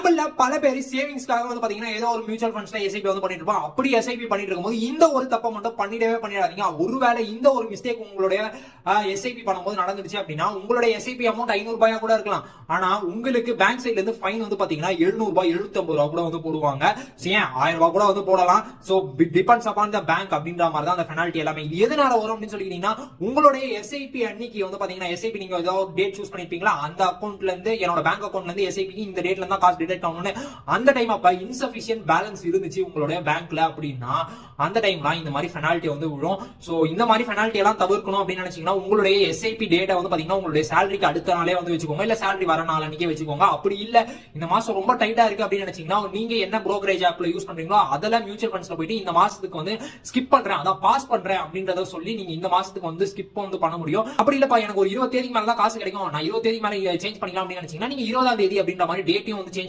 நம்மள பல பேர் சேவிங்ஸ்க்காக வந்து பாத்தீங்கன்னா ஏதோ ஒரு மியூச்சுவல் ஃபண்ட்ஸ்ல எஸ்ஐபி வந்து பண்ணிட்டு இருப்போம். அப்படி எஸ்ஐபி பண்ணிட்டு இருக்கும்போது இந்த ஒரு தப்பை மட்டும் பண்ணிடாதீங்க. ஒருவேளை இந்த ஒரு மிஸ்டேக் உங்களுடைய எஸ்ஐபி பண்ணும்போது நடந்துச்சு அப்படின்னா உங்களுடைய எஸ்ஐபி அமௌண்ட் 500 ரூபாயா கூட இருக்கலாம். ஆனா உங்களுக்கு பேங்க் சைட்ல இருந்து ஃபைன் வந்து பாத்தீங்கன்னா 700 ரூபாய் 750 ரூபாய் கூட வந்து போடுவாங்க. ஏன் 1000 ரூபாய் கூட வந்து போடலாம். So depends upon the bank அப்படின்ற மாதிரி தான் அந்த பெனால்ட்டி எல்லாமே. இது எதனால வரும் அப்படின்னு சொல்லிட்டீங்கன்னா உங்களுடைய எஸ்ஐபி அன்னைக்கு வந்து பாத்தீங்கன்னா எஸ்ஐபி நீங்க ஏதாவது டேட் சூஸ் பண்ணிருப்பீங்களா, அந்த அக்கௌண்ட்ல இருந்து என்னோட பேங்க் அக்கௌண்ட்ல இருந்து எஸ்ஐபி இந்த டேட்ல இருந்தா காசு டிடெக்ட் ஆகணும்னு அந்த டைம் அப்ப இன்சஃபிஷியன்ட் பேலன்ஸ் இருந்துச்சு உங்களுடைய பேங்க்ல அப்படின்னா அந்த டைம்ல இந்த மாதிரி பெனால்ட்டி வந்து விழும். சோ இந்த மாதிரி பெனால்ட்டி எல்லாம் தவிர்க்கணும் அப்படின்னு நினைச்சீங்கன்னா உங்களுடைய எஸ்ஐபி டேட்டா வந்து பாத்தீங்கன்னா உங்களுடைய சேலரிக்கு அடுத்த நாளே வந்து வச்சுக்கோங்க. இல்ல சேலரி வர நாள் அன்னைக்கே வச்சுக்கோங்க. அப்படி இல்ல இந்த மாசம் ரொம்ப டைட்டா இருக்கு அப்படின்னு நினைச்சீங்கன்னா நீங்க என்ன brokerage ஆப்ல யூஸ் பண்றீங்களோ அதெல்லாம் மியூச்சுவல் ஃபண்ட்ஸ்ல போயிட்டு இந்த மாசத்துக்கு வந்து ஸ்கிப் பண்றேன், அதான் பாஸ் பண்றேன் அப்படின்றத சொல்லி நீங்க இந்த மாசத்துக்கு வந்து ஸ்கிப் வந்து பண்ண முடியும். அப்படி இல்லப்பா எனக்கு ஒரு 20 தேதிக்கு மேல தான் காசு கிடைக்கும், நான் 20 தேதிக்கு மேல சேஞ்ச் பண்ணிக்கலாம் அப்படின்னு நினைச்சீங்கன்னா நீங்க 20ஆம் தேதி அப்படின்ற மாதிரி டேட்டையும் வந்து சேஞ்ச்